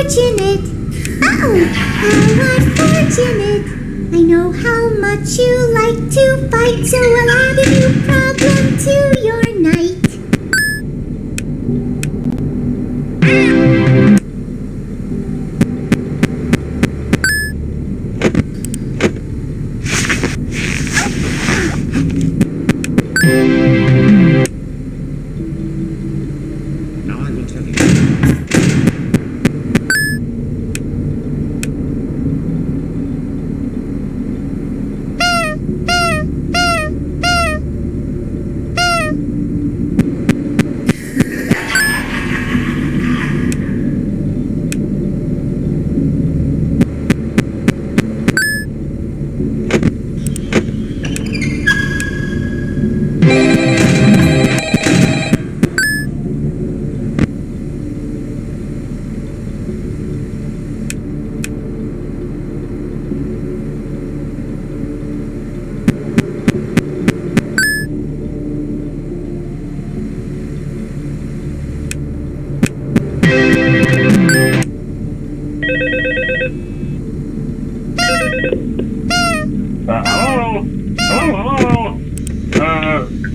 unfortunate. Oh, how unfortunate. I know how much you like to fight, so I'll add a new problem to your night. Now I will tell you.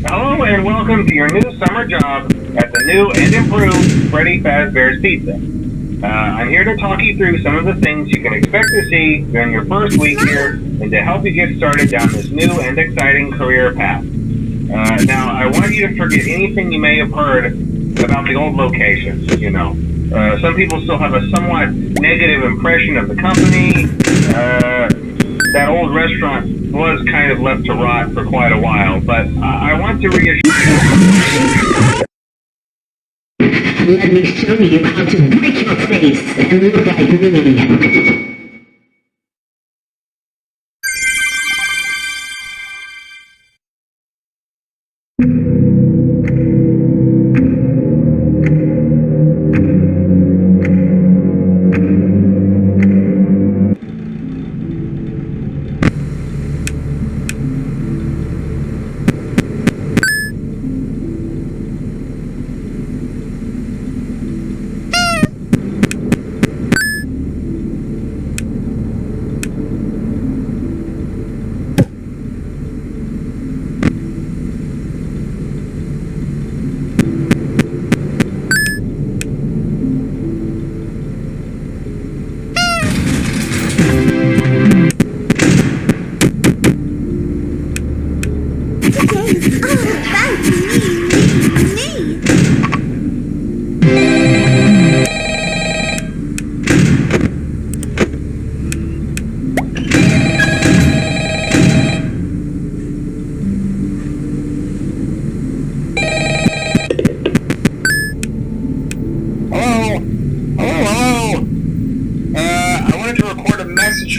Hello and welcome to your new summer job at the new and improved Freddy Fazbear's Pizza. I'm here to talk you through some of the things you can expect to see during your first week here and to help you get started down this new and exciting career path. Now, I want you to forget anything you may have heard about the old locations, you know. Some people still have a somewhat negative impression of the company. That old restaurant was kind of left to rot for quite a while, but I want to reassure you. Let me show you how to break your face and look like me.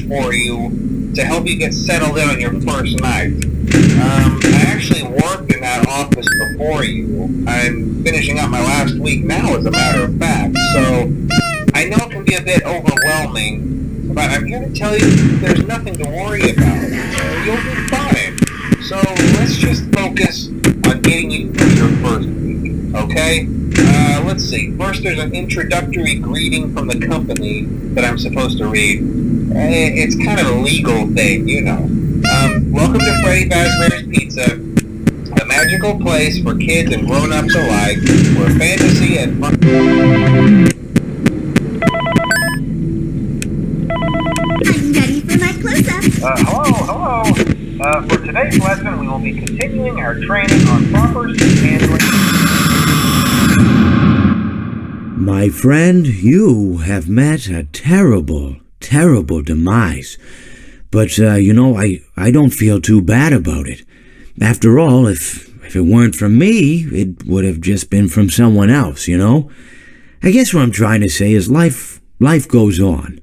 For you to help you get settled in on your first night. I actually worked in that office before you. I'm finishing up my last week now, as a matter of fact, so I know it can be a bit overwhelming, but I'm here to tell you there's nothing to worry about. You'll be fine. So let's just focus on getting you through your first week, okay? Let's see. First, there's an introductory greeting from the company that I'm supposed to read. It's kind of a legal thing, you know. Welcome to Freddy Fazbear's Pizza, a magical place for kids and grown-ups alike, where fantasy and fun... I'm ready for my close-up. Hello. For today's lesson, we will be continuing our training on proper seat handling. My friend, you have met a terrible demise. But, I don't feel too bad about it. After all, if it weren't from me, it would have just been from someone else, you know? I guess what I'm trying to say is life goes on.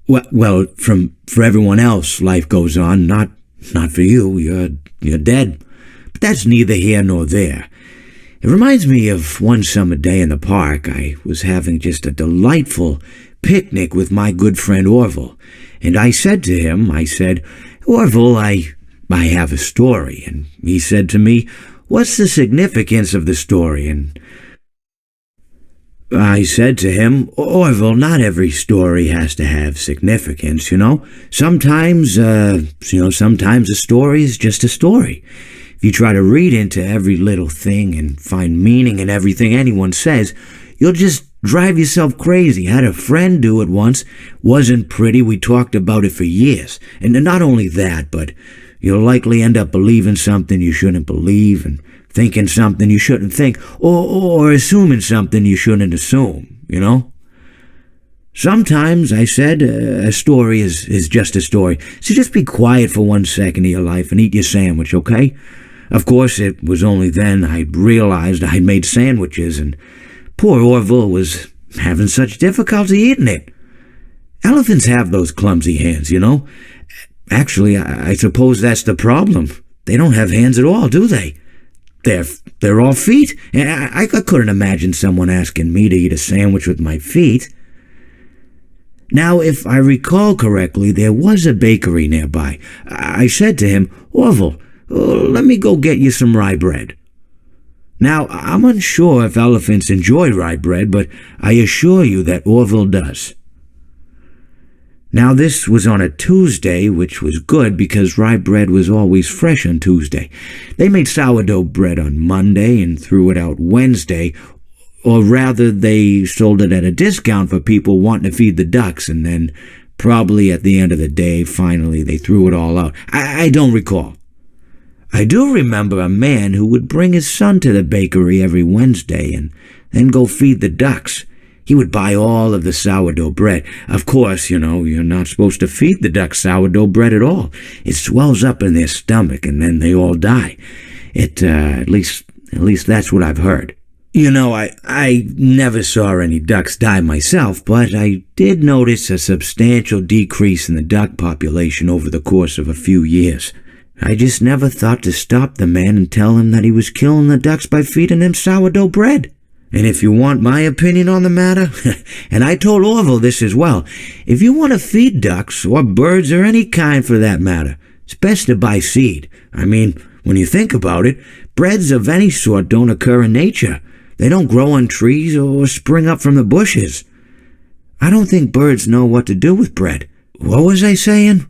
Well, for everyone else, life goes on, not for you, you're dead. But that's neither here nor there. It reminds me of one summer day in the park. I was having just a delightful picnic with my good friend Orville, and I said to him, Orville, I have a story. And he said to me, what's the significance of the story? And I said to him, Orville, not every story has to have significance, you know? Sometimes a story is just a story. If you try to read into every little thing and find meaning in everything anyone says, you'll just drive yourself crazy. I had a friend do it once. Wasn't pretty. We talked about it for years. And not only that, but you'll likely end up believing something you shouldn't believe and thinking something you shouldn't think, or assuming something you shouldn't assume, you know? Sometimes, I said, a story is just a story. So just be quiet for 1 second of your life and eat your sandwich, okay? Of course, it was only then I realized I'd made sandwiches, and poor Orville was having such difficulty eating it. Elephants have those clumsy hands, you know? Actually, I suppose that's the problem. They don't have hands at all, do they? They're all feet. I couldn't imagine someone asking me to eat a sandwich with my feet. Now, if I recall correctly, there was a bakery nearby. I said to him, Orville, let me go get you some rye bread. Now, I'm unsure if elephants enjoy rye bread, but I assure you that Orville does. Now, this was on a Tuesday, which was good because rye bread was always fresh on Tuesday. They made sourdough bread on Monday and threw it out Wednesday, or rather they sold it at a discount for people wanting to feed the ducks, and then probably at the end of the day, finally they threw it all out. I don't recall. I do remember a man who would bring his son to the bakery every Wednesday and then go feed the ducks. He would buy all of the sourdough bread. Of course, you know, you're not supposed to feed the ducks sourdough bread at all. It swells up in their stomach and then they all die. At least that's what I've heard. You know, I never saw any ducks die myself, but I did notice a substantial decrease in the duck population over the course of a few years. I just never thought to stop the man and tell him that he was killing the ducks by feeding them sourdough bread. And if you want my opinion on the matter, and I told Orville this as well, if you want to feed ducks, or birds, or any kind for that matter, it's best to buy seed. I mean, when you think about it, breads of any sort don't occur in nature. They don't grow on trees or spring up from the bushes. I don't think birds know what to do with bread. What was I saying?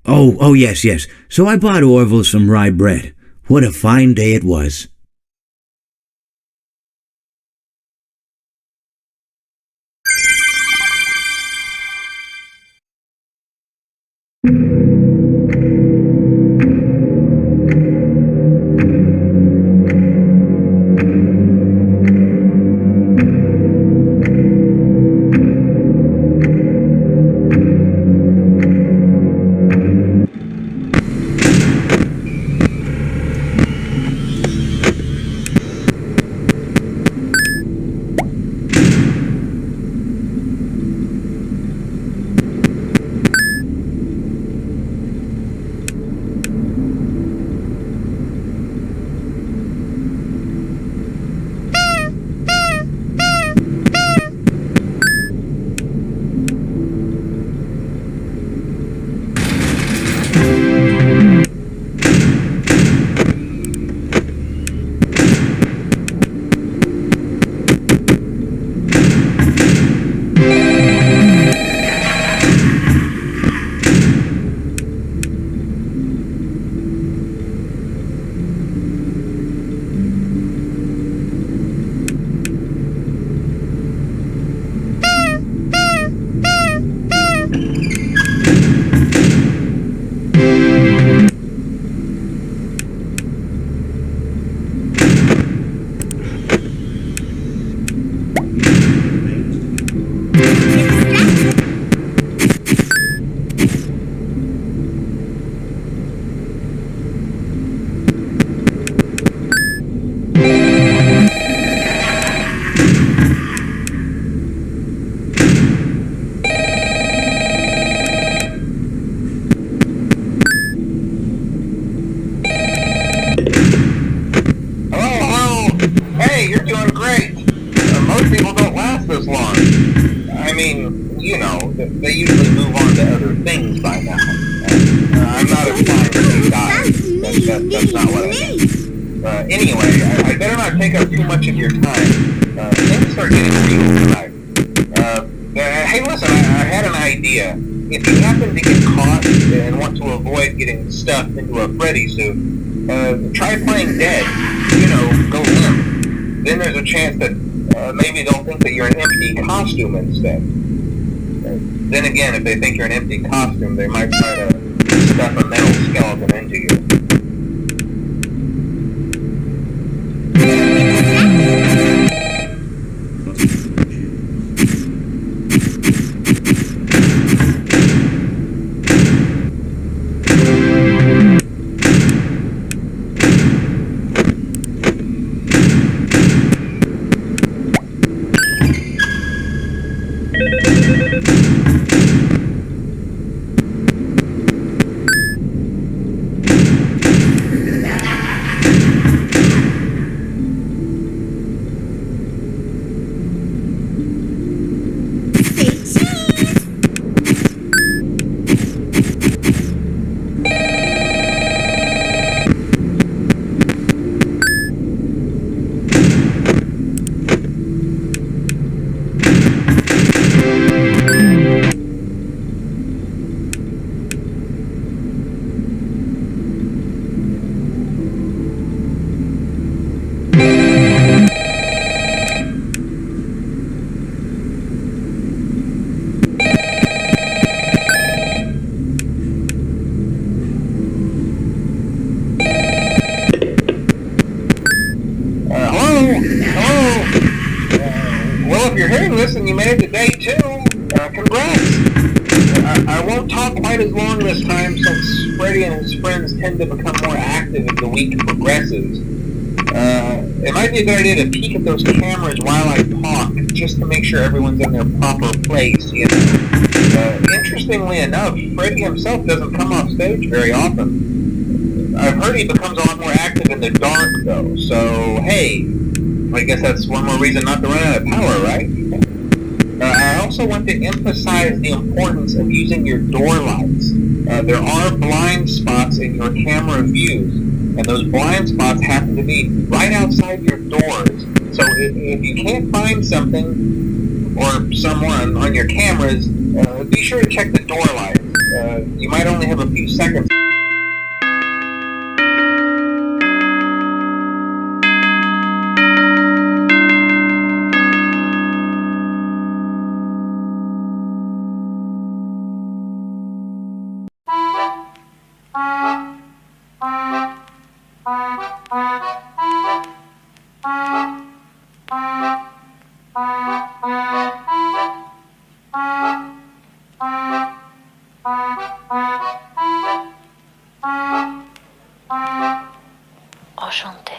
Oh, yes. So I bought Orville some rye bread. What a fine day it was. They usually move on to other things by now. I'm not implying that they died. That's not what I mean. Anyway, I better not take up too much of your time. Things are getting real if you happen to get caught and want to avoid getting stuffed into a Freddy suit, try playing dead. Go limp. Then there's a chance that maybe they'll think that you're an empty costume instead. Then again, if they think you're an empty costume, they might try to stuff a metal skeleton into you. You made it to day 2. Congrats! I won't talk quite as long this time since Freddy and his friends tend to become more active as the week progresses. It might be a good idea to peek at those cameras while I talk, just to make sure everyone's in their proper place, Interestingly enough, Freddy himself doesn't come off stage very often. I've heard he becomes a lot more active in the dark, though, so hey, I guess that's one more reason not to run out of power, right? I also want to emphasize the importance of using your door lights. There are blind spots in your camera views, and those blind spots happen to be right outside your doors. So if you can't find something or someone on your cameras, be sure to check the door lights. You might only have a few seconds. Enchanté.